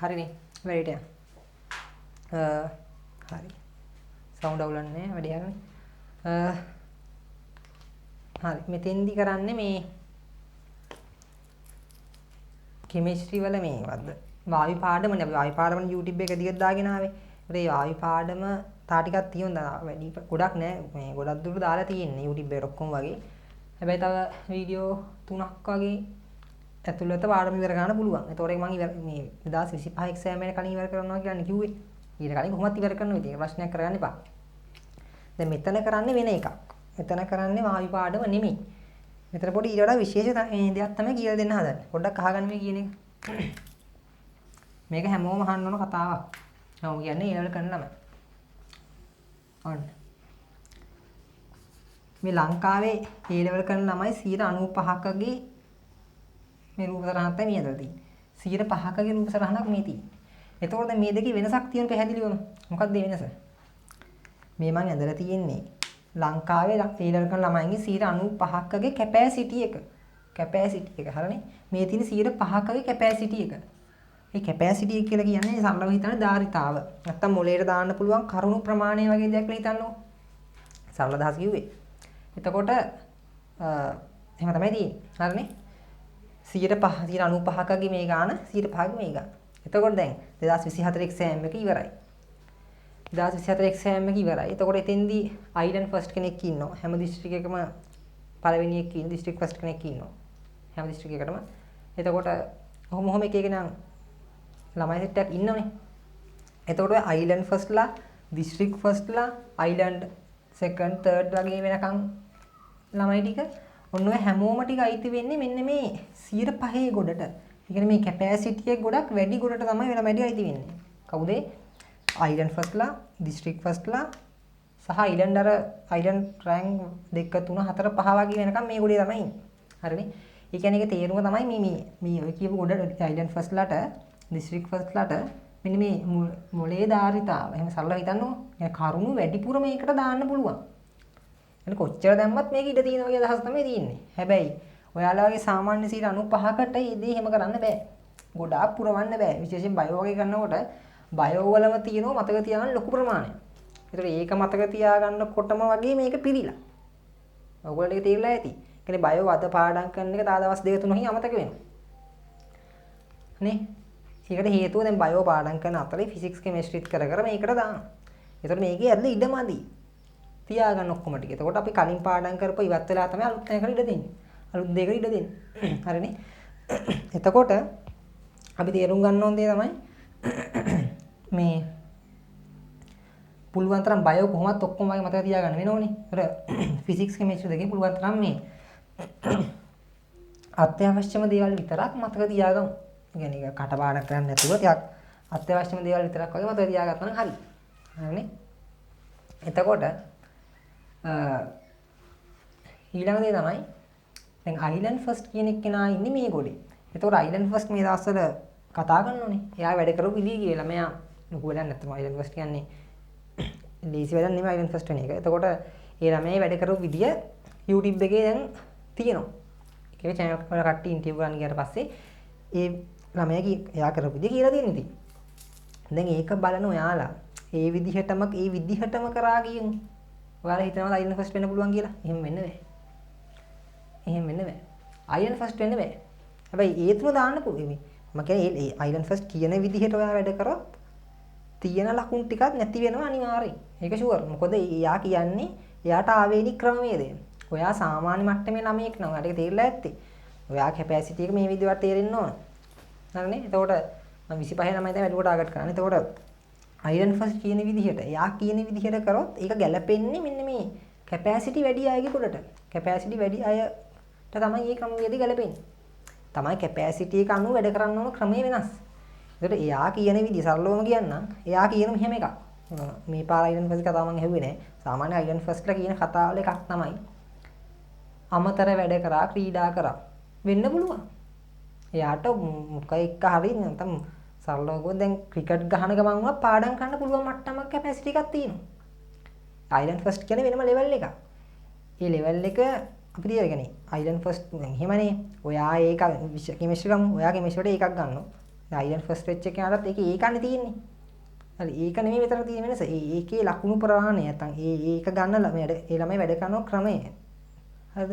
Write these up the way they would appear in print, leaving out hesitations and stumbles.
හරිනේ වැඩේට යන්න. හරි. සවුන්ඩ් අවුලන්නේ වැඩි හරිනේ. හරි මෙතෙන්දි කරන්නේ මේ කෙමිස්ට්‍රි වල මේවත්ද වායු පාඩමනේ අපි වායු පාඩමනේ YouTube එක දිගට දාගෙන ආවේ. ඒ වායු පාඩම තා ටිකක් තියෙනවා වැඩි ගොඩක් නෑ මේ ගොඩක් දුර දාලා තියෙන්නේ YouTube එකට ඔක්කොම වගේ. හැබැයි තව වීඩියෝ 3ක් වගේ ඇතුළත පාඩම ඉවර ගන්න පුළුවන්. ඒතකොට මම මේ 2025 එක්සෑම් එක කලින් ඉවර කරනවා කියලා කිව්වේ. ඊට කලින් කොහොමද ඉවර කරන්න ඉතින් ප්‍රශ්නයක් කරගන්න එපා. දැන් මෙතන කරන්නේ වෙන එකක්. මෙතන කරන්නේ වායු පාඩම නෙමෙයි. මෙතන පොඩි ඊට වඩා විශේෂ දෙයක් තමයි කියලා දෙන්න හදන්නේ. පොඩ්ඩක් අහගන්න මේ කියන එක. මේක හැමෝම අහන්න ඕන කතාවක්. මම කියන්නේ ඒ ලෙවල් කරන ළමයි. ඔන්න. මේ ලංකාවේ ඒ ලෙවල් කරන ළමයි 95%කගේ මේ රූප සරහනක් තමයි මේ ඇතුළේ තියෙන්නේ. 5%කගේ රූප සරහනක් මේ තියෙන්නේ. එතකොට දැන් මේ දෙකේ වෙනසක් තියෙන පැහැදිලිවම. මොකක්ද මේ වෙනස? මේ මං ඇඳලා තියෙන්නේ ලංකාවේ ඒ ලෙවල් කරන ළමයින්ගේ 95%කගේ කැපැසිටි එක. කැපැසිටි එක හරිනේ. මේ තියෙන 5%කගේ කැපැසිටි එක. මේ කැපැසිටි එක කියලා කියන්නේ සරලව හිතන්න ධාරිතාව. නැත්තම් මොලේට දාන්න පුළුවන් කරුණු ප්‍රමාණය වගේ දෙයක් කියලා හිතන්නකො. සරල දහස කිව්වේ. එතකොට එහෙම තමයි තියෙන්නේ. හරිනේ. 95%කගේ මේ ගාන 100%කගේ මේ ගාන. එතකොට දැන් 2024 එක්සෑම් එක ඉවරයි. 2024 එක්සෑම් එක ඉවරයි. එතකොට එතෙන්දී අයිලන්ඩ් ෆස්ට් කෙනෙක් ඉන්නවා. හැම දිස්ත්‍රික් එකකම පළවෙනි එක ඉන්න දිස්ත්‍රික් ෆස්ට් කෙනෙක් ඉන්නවා. හැම දිස්ත්‍රික් එකකටම. එතකොට ඔහොම එක එක නම් ළමයි සෙට් එකක් ඉන්නවනේ. එතකොට අයිලන්ඩ් ෆස්ට්ලා, දිස්ත්‍රික් ෆස්ට්ලා, අයිලන්ඩ් සෙකන්ඩ්, තර්ඩ් වගේ වෙනකන් ළමයි ටික ඔන්න ඔය හැමෝම ටික අයිති වෙන්නේ මෙන්න මේ 105 ගොඩට. ඒ කියන්නේ මේ කැපැසිටි එක ගොඩක් වැඩි ගොඩට තමයි වෙන වැඩි අයිති වෙන්නේ. කවුද? අයිලන්ඩ් ෆස්ට්ලා, දිස්ත්‍රික් ෆස්ට්ලා සහ අයිලන්ඩ් රෑන්ක් 2 3 4 5 වගේ වෙනකම් මේ ගොඩේ තමයි ඉන්නේ. හරිනේ. ඒ කියන්නේ ඒක තේරුම තමයි මේ ඔය කියපු ගොඩ අයිලන්ඩ් ෆස්ට්ලාට, දිස්ත්‍රික් ෆස්ට්ලාට මෙන්න මේ මොලේ ධාරිතාව. එහෙම සරලව හිතන්නකො. يعني කරුණු වැඩිපුර මේකට දාන්න පුළුවන්. يعني කොච්චර දැම්මත් මේක ඉඩ තියෙනවා කියන අදහස තමයි තියෙන්නේ. හැබැයි ඔයාලා වගේ සාමාන්‍ය 95%කට ඒ දේ එහෙම කරන්න බෑ. ගොඩාක් පුරවන්න බෑ. විශේෂයෙන් බයෝ වගේ කරනකොට බයෝ වලම තියෙනවා මතක තියාගන්න ලොකු ප්‍රමාණයක්. ඒතර ඒක මතක තියාගන්නකොටම වගේ මේක පිළිලා. ඔයගොල්ලෝ ඒක තේරලා ඇති. කියන්නේ බයෝ අද පාඩම් කරන එක තා දවස් 2 3කින් අමතක වෙනවා. නේ? ඒකට හේතුව දැන් බයෝ පාඩම් කරන අතරේ ෆිසික්ස් කෙමිස්ට්‍රිත් කර මේකට දානවා. ඒතර මේකේ ඇදලා ඉඩමදි. තියාගන්න ඔක්කොම ටික. එතකොට අපි කලින් පාඩම් කරපුවා ඉවත් වෙලා තමයි අලුත් එකකට ඉඩ දෙන්නේ. අලුත් දෙයකට ඉඩ දෙන්නේ. හරිනේ? එතකොට අපි තේරුම් ගන්න ඕන දේ තමයි මේ පුළුවන් තරම් බයෝ කොහොමත් ඔක්කොම වගේ මතක තියාගන්න වෙනෝනේ. ඒතර ෆිසික්ස් කෙමිස්ට්‍රි දෙකේ පුළුවන් තරම් මේ අත්‍යවශ්‍යම දේවල් විතරක් මතක තියාගමු. يعني ඒක කටපාඩම් කරන්නේ නැතුව ටිකක් අත්‍යවශ්‍යම දේවල් විතරක් වගේ මතක තියාගත්තා නම් හරි. හරිනේ? එතකොට ඊළඟ දේ තමයි දැන් අයිලන්ඩ් ෆස්ට් කියන එක්කෙනා ඉන්නේ මේ ගොඩේ. එතකොට අයිලන්ඩ් ෆස්ට් මේ දවස්වල කතා කරනෝනේ. එයා වැඩ කරපු විදිය කියලා. මෙයා ලොකු වැඩක් නැත්තම අයිලන්ඩ් ෆස්ට් කියන්නේ ලීසි වැඩක් නෙමෙයි අයිලන්ඩ් ෆස්ට් වෙන එක. එතකොට ඒ ළමයා වැඩ කරපු විදිය YouTube එකේ දැන් තියෙනවා. ඒකේ channel වල කට්ටිය ඉන්ටර්විව් ගන්න ගියාට පස්සේ ඒ ළමයා එයා කරපු විදිය කියලා තියෙනවා ඉතින්. දැන් ඒක බලන ඔයාලා ඒ විදිහටම කරා කියමු. ඔයාලා හිතනවාද අයිලන්ඩ් ෆස්ට් වෙන්න පුළුවන් කියලා? එහෙම වෙන්න බෑ. එහෙම වෙන්න බෑ. අයිලන්ඩ් ෆස්ට් වෙන්න බෑ. හැබැයි ඒ තුන දාන්න පුළුවන්. මම කියන්නේ ඒ අයිලන්ඩ් ෆස්ට් කියන විදිහට ඔයා වැඩ කරොත් තියෙන ලකුණු ටිකක් නැති වෙනවා අනිවාර්යෙන්. ඒක ෂුවර්. මොකද එයා කියන්නේ එයාට ආවේනික ක්‍රමවේදය. ඔයා සාමාන්‍ය මට්ටමේ ළමයෙක් නම් ඔයාට ඒක තේරෙලා ඇත්තේ. ඔයා කැපැසිටි එක මේ විදිහට තේරෙන්න ඕන. හරිනේ? එතකොට මම 25 ළමයි තමයි වැඩිපුර ටාගට් කරන්නේ. එතකොට අයිලන්ඩ් ෆස්ට් කියන විදිහට එයා කියන විදිහට කරොත් ඒක ගැලපෙන්නේ මෙන්න මේ කැපැසිටි වැඩි අයගේ කොටට. කැපැසිටි වැඩි අයට තමයි මේ ක්‍රමවේදය ගැලපෙන්නේ. තමයි කැපැසිටි එක අනුව වැඩ කරන්න ඕන ක්‍රමය වෙනස්. ඒකට එයා කියන විදිහ සරලවම කියන්නම්. එයා කියන මෙහෙම එකක්. මේ පාර අයිලන්ඩ් ෆස්ට් කතාව මම ඇහුවේ නෑ. සාමාන්‍ය අයිලන්ඩ් ෆස්ට්ලා කියන කතාවල එකක් තමයි. අමතර වැඩ කරා ක්‍රීඩා කරා වෙන්න පුළුවන්. එයාට මොක එක හරි නැත්නම් සරලව ගොඩ දැන් ක්‍රිකට් ගහන ගමන් වුණා පාඩම් කරන්න පුළුවන් මට්ටමක් කැපැසිටි එකක් තියෙනවා. අයිලන්ඩ් ෆස්ට් කියන්නේ වෙනම ලෙවල් එකක්. ඒ ලෙවල් එක අපි තියගෙන අයිලන්ඩ් ෆස්ට් එහෙමනේ. ඔයා ඒක කෙමිස්ට්‍රි ගමු. ඔයා කෙමිස්ට්‍රියට ඒකක් ගන්නවා. දැන් අයිලන්ඩ් ෆස්ට් වෙච්ච එකනටත් ඒකේ ඒකන්නේ තියෙන්නේ. හරි ඒක නෙමෙයි මෙතන තියෙන වෙනස. ඒකේ ලකුණු ප්‍රමාණය නැත්නම් ඒක ගන්න ඒ ළමයි වැඩ කරන ක්‍රමය. හරිද?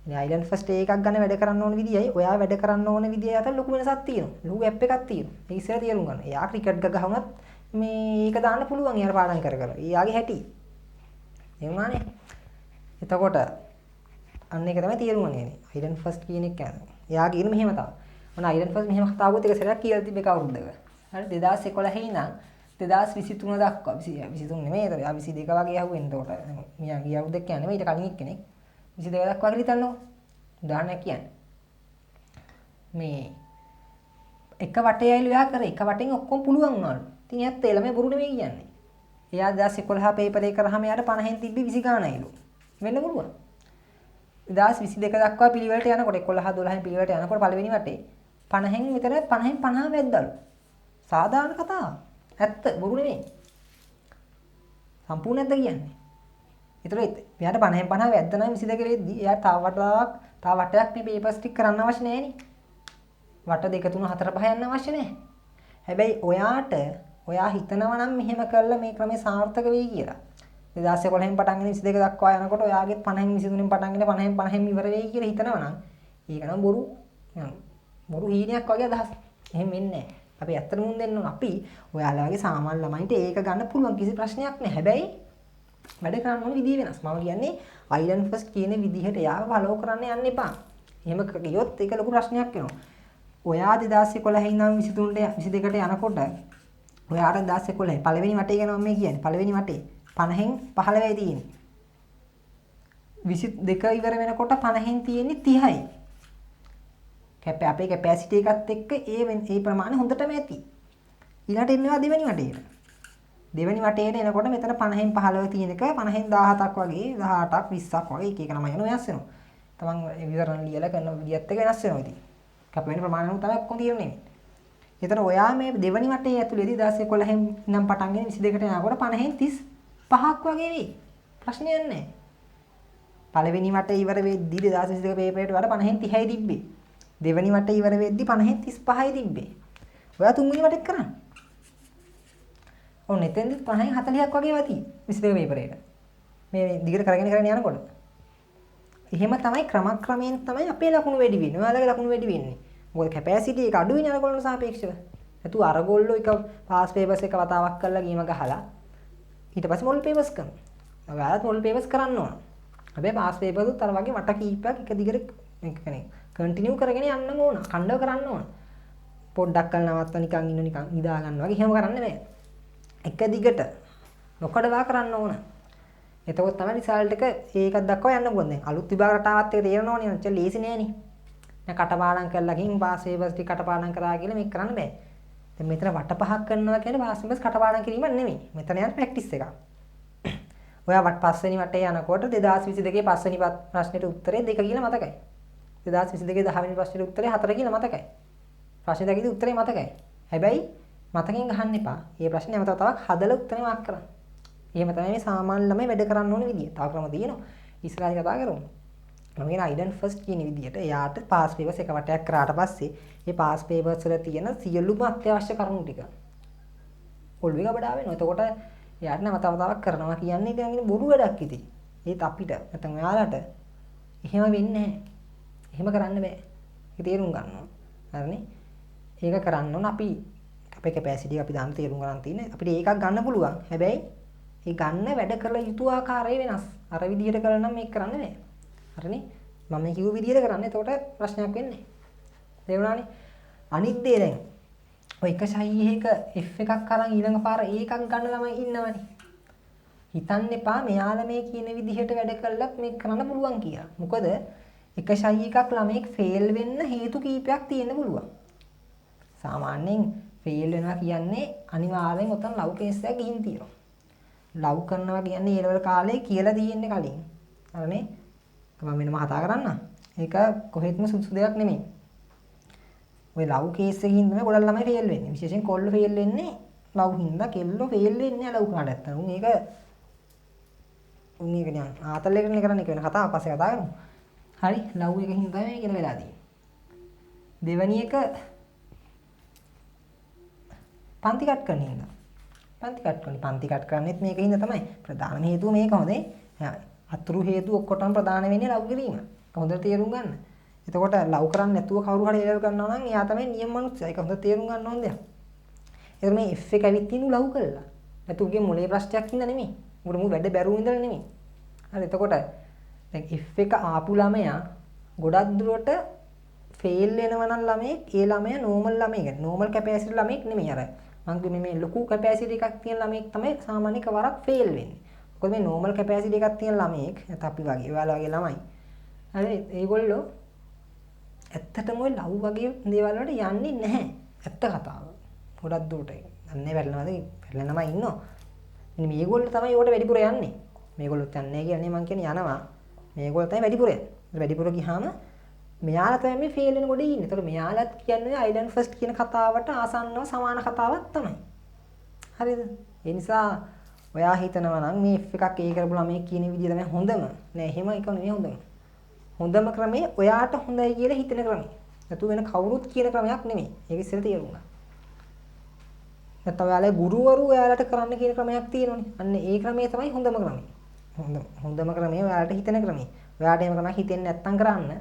ඉතින් අයිලන්ඩ් ෆස්ට් එකක් ගන්න වැඩ කරන්න ඕන විදියයි ඔයා වැඩ කරන්න ඕන විදිය අතර ලොකු වෙනසක් තියෙනවා. ලොකු ගැප් එකක් තියෙනවා. ඒක ඉස්සර තේරුම් ගන්න. එයා ක්‍රිකට් ගහුණත් මේ ඒක දාන්න පුළුවන් එයාට පාඩම් කර කර. එයාගේ හැටි. එමුණානේ. එතකොට අන්න ඒක තමයි තේරුම් ගන්න ඕනේ. අයිලන්ඩ් ෆස්ට් කියන එක කියන්නේ. එයාගේ ඉන්න මෙහෙම තමයි. මොන අයිලන්ඩ් ෆස්ට් මෙහෙම කතාවකුත් එක සැරයක් කියලා තිබ්බ එක අවුරුද්දක. හරි 2011 ඉඳන් 2023 දක්වා 23 නෙමෙයි ඒක 22 වගේ යහුවෙන් එතකොට මියා ගිය අවුරුද්දක් කියන්නේ නෙමෙයි ඊට කලින් එක්කෙනෙක් 22 දක්වා කියලා හිතන්නකො උදාහරණයක් කියන්නේ මේ එක වටේ ඇවිල්ලා එයා කරේ එක වටෙන් ඔක්කොම පුළුවන් වුණාලු. ඉතින් එයාත් ඒ ළමයි බොරු නෙමෙයි කියන්නේ. එයා 2011 පේපර් එක කරාම එයාට 50න් තිබ්බි 20 ගානයිලු. වෙන්න පුළුවන්. 2022 දක්වා පිළිවෙලට යනකොට 11 12න් පිළිවෙලට යනකොට පළවෙනි වටේ 50න් විතර 50න් 50 වැද්දලු. සාධාරණ කතාවක්. ඇත්ත බොරු නෙමෙයි. සම්පූර්ණ නැද්ද කියන්නේ. ඒතර එයාට 50න් 50 වැද්ද නම් 22 වෙද්දි එයා තව වටයක් මේ පේපර්ස් ටික කරන්න අවශ්‍ය නැහැ නේ. වට 2 3 4 5 යන්න අවශ්‍ය නැහැ. හැබැයි ඔයා හිතනවා නම් මෙහෙම කළා මේ ක්‍රමේ සාර්ථක වෙයි කියලා. 2011න් පටන් ගෙන 22 දක්වා යනකොට ඔයාගෙත් 50න් 23න් පටන් ගෙන 50න් 50න් ඉවර වෙයි කියලා හිතනවා නම් ඒක නම් බොරු හීනයක් වගේ අදහස්. එහෙම වෙන්නේ නැහැ. අපි ඇත්තටම මුන් දෙන්න ඕන. අපි ඔයාලා වගේ සාමාන්‍ය ළමයින්ට ඒක ගන්න පුළුවන් කිසි ප්‍රශ්නයක් නැහැ. හැබැයි වැඩ කරන්න ඕන විදිය වෙනස්. මම කියන්නේ අයිලන්ඩ් ෆස්ට් කියන විදිහට යාව ෆලෝ කරන්න යන්න එපා. එහෙම ගියොත් ඒක ලොකු ප්‍රශ්නයක් වෙනවා. ඔයා 2011 ඉඳන් 23ට 22ට යනකොට ඔයාට 2011 පළවෙනි වටේ ගැන මම කියන්නේ. පළවෙනි වටේ 50න් 15යි තියෙන්නේ. 22 ඉවර වෙනකොට 50න් තියෙන්නේ 30යි. අපේ කැපැසිටි එකත් එක්ක ඒ ප්‍රමාණය හොඳටම ඇති. ඊළඟට එන්නවා දෙවෙනි වටේට. දෙවෙනි වටේට එනකොට මෙතන 50න් 15 තියෙන එක 50න් 17ක් වගේ 18ක් 20ක් වගේ එක එක නම යන වෙනස් වෙනවා. තමන් විවරණ ලියලා කරන විදියත් එක වෙනස් වෙනවා ඉතින්. කැපෙන ප්‍රමාණය උන් තමයි ඔක්කොම තියෙන්නේ. ඒතර ඔයා මේ දෙවෙනි වටේ ඇතුළේදී 2011න් නම් පටන් ගෙන 22ට යනකොට 50න් 35ක් වගේ වෙයි. ප්‍රශ්නයක් නැහැ. පළවෙනි වටේ ඉවර වෙද්දී 2022 පේපරේට වඩා 50න් 30යි තිබ්බේ. දෙවෙනි වටේ ඉවර වෙද්දී 50න් 35යි තිබ්බේ. ඔයා තුන්වෙනි වටේත් කරන්න. ඔන්න එතෙන්දි 50න් 40ක් වගේ වති 22 පේපරේට. මේ දිගට කරගෙන යනකොට. එහෙම තමයි ක්‍රමයෙන් තමයි අපේ ලකුණු වැඩි වෙන්නේ. ඔයාලගේ ලකුණු වැඩි වෙන්නේ. මොකද කැපැසිටි එක අඩු වෙන අරගොල්ලන්ට සාපේක්ෂව. නැතු අරගොල්ලෝ එක පාස් පේපර්ස් එක වතාවක් කරලා ගේම ගහලා ඊට පස්සේ මොල් පේපර්ස් කරනවා. ඔයාලත් මොල් පේපර්ස් කරන්න ඕන. හැබැයි පාස් පේපර්ස් උත් අර වගේ වට කීපයක් එක දිගට කියන්නේ කන්ටිනියු කරගෙන යන්න ඕන. කණ්ඩව කරන්න ඕන. පොඩ්ඩක් කල් නවත්වා නිකන් ඉන්න නිකන් නිදා ගන්න වගේ එහෙම කරන්න බෑ. එක දිගට නොකඩවා කරන්න ඕන. එතකොට තමයි රිසල්ට් එක ඒකක් දක්වා යන්න පුළුවන්. දැන් අලුත් විභාග රටාවත් එක තේරෙනවනේ. නැත්නම් ලේසි නෑනේ. දැන් කටපාඩම් කරලා ගින් පාස් පේපර්ස් ටික කටපාඩම් කරා කියලා මේක කරන්න බෑ. දැන් මෙතන වට පහක් කරනවා කියන්නේ පාස් පේපර්ස් කටපාඩම් කිරීමක් නෙමෙයි. මෙතන යන ප්‍රැක්ටිස් එකක්. ඔයා පස්වෙනි වටේ යනකොට 2022 පස්වෙනි ප්‍රශ්නෙට උත්තරේ 2 කියලා මතකයි. 2022 10 වෙනි ප්‍රශ්නෙට උත්තරේ 4 කියලා මතකයි. ප්‍රශ්නේ දෙකේදී උත්තරේ මතකයි. හැබැයි මතකෙන් ගහන්න එපා. මේ ප්‍රශ්නේ නැවත තවක් හදලා උත්තරේ මාක් කරන්න. එහෙම තමයි මේ සාමාන්‍ය ළමයි වැඩ කරන්න ඕන විදිය. තව ක්‍රම තියෙනවා. ඉස්සරහට කතා කරමු. මම කියන අයිලන්ඩ් ෆස්ට් කියන විදියට එයාට පාස් පේපර්ස් එක වටයක් කරාට පස්සේ මේ පාස් පේපර්ස් වල තියෙන සියලුම අත්‍යවශ්‍ය කරුණු ටික ඔළුවේ ගබඩා වෙනවා. එතකොට එයාට නැවතවතාවක් කරනවා කියන්නේ ඉතින් බොරු වැඩක් ඉතින්. ඒත් අපිට නැත්නම් ඔයාලට එහෙම වෙන්නේ නැහැ. එහෙම කරන්න බෑ. ඒක තේරුම් ගන්න ඕන. හරිනේ? ඒක කරන්න ඕන අපි අපේ කැපැසිටි අපි දාන්න තේරුම් ගන්න තියෙන්නේ. අපිට ඒකක් ගන්න පුළුවන්. හැබැයි ඒ ගන්න වැඩ කරලා යුතු ආකාරය වෙනස්. අර විදියට කරලා නම් මේක කරන්න බෑ. හරිනේ? මම මේ කිව්ව විදියට කරන්න. එතකොට ප්‍රශ්නයක් වෙන්නේ නැහැ. තේරුණානේ? අනිත් දේ දැන් ඔය එක ශෛලියක F එකක් අරන් ඊළඟ පාර ඒකක් ගන්න ළමයි ඉන්නවනේ. හිතන්න එපා මෙයාලා මේ කියන විදිහට වැඩ කළත් මේක කරන්න පුළුවන් කියලා. මොකද එක ශෛලියකක් ළමෙක් ෆේල් වෙන්න හේතු කීපයක් තියෙන්න පුළුවන්. සාමාන්‍යයෙන් ෆේල් වෙනවා කියන්නේ අනිවාර්යෙන් ඔතන ලව් කේස් එකක් ගිහින් තියෙනවා. ලව් කරනවා කියන්නේ ඒ ලෙවල් කාලේ කියලා තියෙන්නේ කලින්. හරිනේ? මම වෙනම කතා කරන්න. ඒක කොහෙත්ම සුදුසු දෙයක් නෙමෙයි. ඔය ලව් කේස් එකකින් තමයි ගොඩක් ළමයි ෆේල් වෙන්නේ. විශේෂයෙන් කොල්ලෝ ෆේල් වෙන්නේ ලව් හින්දා. කෙල්ලෝ ෆේල් වෙන්නේ ලව් කරාට නැත්තම්. උන් ඒක නිකන් ආතල් එකනේ කරන්නේ කියන කතාව පස්සේ කතා කරමු. හරි ලව් එකකින් තමයි මේක ඉගෙන වෙලා තියෙන්නේ. දෙවැනි එක පන්ති කට් කරන හින්දා. පන්ති කට් කරන්නේත් මේකින්ද තමයි. ප්‍රධානම හේතුව මේක හොඳේ. අතුරු හේතු ඔක්කොටම ප්‍රධාන වෙන්නේ ලව් කිරීම. හොඳට තේරුම් ගන්න. එතකොට ලව් කරන්නේ නැතුව කවුරු හරි එලව ගන්නවා නම් එයා තමයි නියම මනුස්සයා. ඒක හොඳට තේරුම් ගන්න ඕන දෙයක්. එතකොට මේ F එක ඇවිත් තියෙනු ලව් කරලා. නැතු උගේ මොලේ ප්‍රශ්නයක් හින්දා නෙමෙයි. උගට මු වැඩ බැරුව ඉඳලා නෙමෙයි. හරි එතකොට දැන් F එක ආපු ළමයා ගොඩක් දුරට ෆේල් වෙනවා නම් ළමයෙක් ඒ ළමයා නෝමල් ළමයෙක්. නෝමල් කැපැසිටි ළමයෙක් නෙමෙයි අර. මං කිව්වේ මේ ලොකු කැපැසිටි එකක් තියෙන ළමයෙක් තමයි සාමාන්‍ය කවරක් ෆේල් වෙන්නේ. මොකද මේ නෝමල් කැපැසිටි එකක් තියෙන ළමයෙක් නැත්නම් අපි වගේ ඔයාලා වගේ ළමයි. හරි ඒගොල්ලෝ ඇත්තටම ඔය ලව් වගේ දේවල් වලට යන්නේ නැහැ. ඇත්ත කතාව. ගොඩක් දුරට. දන්නේ වැරෙනවද? වැරෙන ළමයි ඉන්නවා. මෙන්න මේගොල්ලෝ තමයි ඒකට වැඩිපුර යන්නේ. මේගොල්ලොත් යන්නේ කියන්නේ මං කියන්නේ යනවා. මේගොල්ලෝ තමයි වැඩිපුර යන්නේ. වැඩිපුර ගියාම මෙයාලා තමයි මේ ෆේල් වෙන ගොඩේ ඉන්නේ. ඒතකොට මෙයාලත් කියන්නේ අයිලන්ඩ් ෆස්ට් කියන කතාවට ආසන්නව සමාන කතාවක් තමයි. හරිද? ඒ නිසා ඔයා හිතනවා නම් මේ F එකක් A කරපු ළමයි කියන විදිය තමයි හොඳම. නෑ එහෙම එක නෙමෙයි හොඳම. හොඳම ක්‍රමේ ඔයාට හොඳයි කියලා හිතන ක්‍රමය. නැතු වෙන කවුරුත් කියන ක්‍රමයක් නෙමෙයි. ඒක ඉස්සෙල්ලා තේරුම් ගන්න. නැත්නම් ඔයාලේ ගුරුවරු ඔයාලට කරන්න කියන ක්‍රමයක් තියෙනවනේ. අන්න ඒ ක්‍රමය තමයි හොඳම ක්‍රමය. හොඳම ක්‍රමය ඔයාලට හිතන ක්‍රමය. ඔයාට එහෙම ක්‍රමයක් හිතෙන්නේ නැත්නම් කරන්න.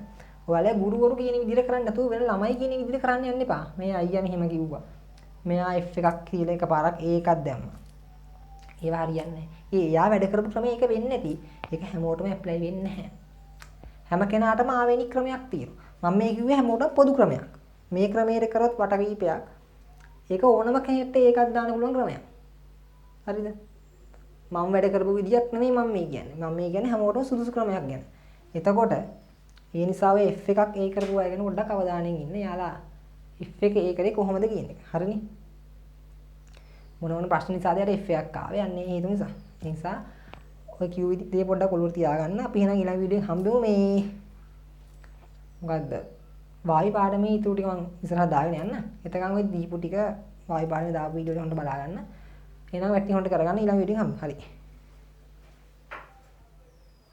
ඔයාලා ගුරුවරු කියන විදිහට කරන්නේ නැතුව වෙන ළමයි කියන විදිහට කරන්න යන්න එපා. මේ අයියා මෙහෙම කිව්වා. මෙයා F එකක් කියලා එකපාරක් A එකක් දැම්මා. ඒව හරියන්නේ නැහැ. එයා වැඩ කරපු ක්‍රමය ඒක වෙන්නේ නැති. ඒක හැමෝටම ඇප්ලයි වෙන්නේ නැහැ. හැම කෙනාටම ආවේනික ක්‍රමයක් තියෙනවා. මම මේ කිව්වේ හැමෝටම පොදු ක්‍රමයක්. මේ ක්‍රමයට කරොත් වටවීපයක්. ඒක ඕනම කෙනෙක්ට ඒකක් දාන්න පුළුවන් ක්‍රමයක්. හරිද? මම වැඩ කරපු විදියක් නෙමෙයි මම මේ කියන්නේ. මම මේ කියන්නේ හැමෝටම සුදුසු ක්‍රමයක් ගැන. එතකොට ඒ නිසා ඔය F එකක් A කරපු අය ගැන පොඩ්ඩක් අවධානයෙන් ඉන්න. යාලා F එක A කරේ කොහොමද කියන එක. හරිනේ? මොන ප්‍රශ්න නිසාද යට F එකක් ආවේ? යන්නේ හේතු නිසා. ඒ නිසා ඔය කිව් විදිහේ පොඩ්ඩක් ඔලුවට තියාගන්න. අපි එහෙනම් ඊළඟ වීඩියෝෙන් හම්බෙමු මේ මොකද්ද? වායු පාඩමේ ඊටු ටික මම ඉස්සරහ දාගෙන යන්න. එතකන් ඔය දීපු ටික වායු පාඩමේ දාපු වීඩියෝ එක හොඳට බලා ගන්න. එහෙනම් වැටි හොඳට කරගන්න ඊළඟ වීඩියෝෙන් හම්බෙමු. හරි.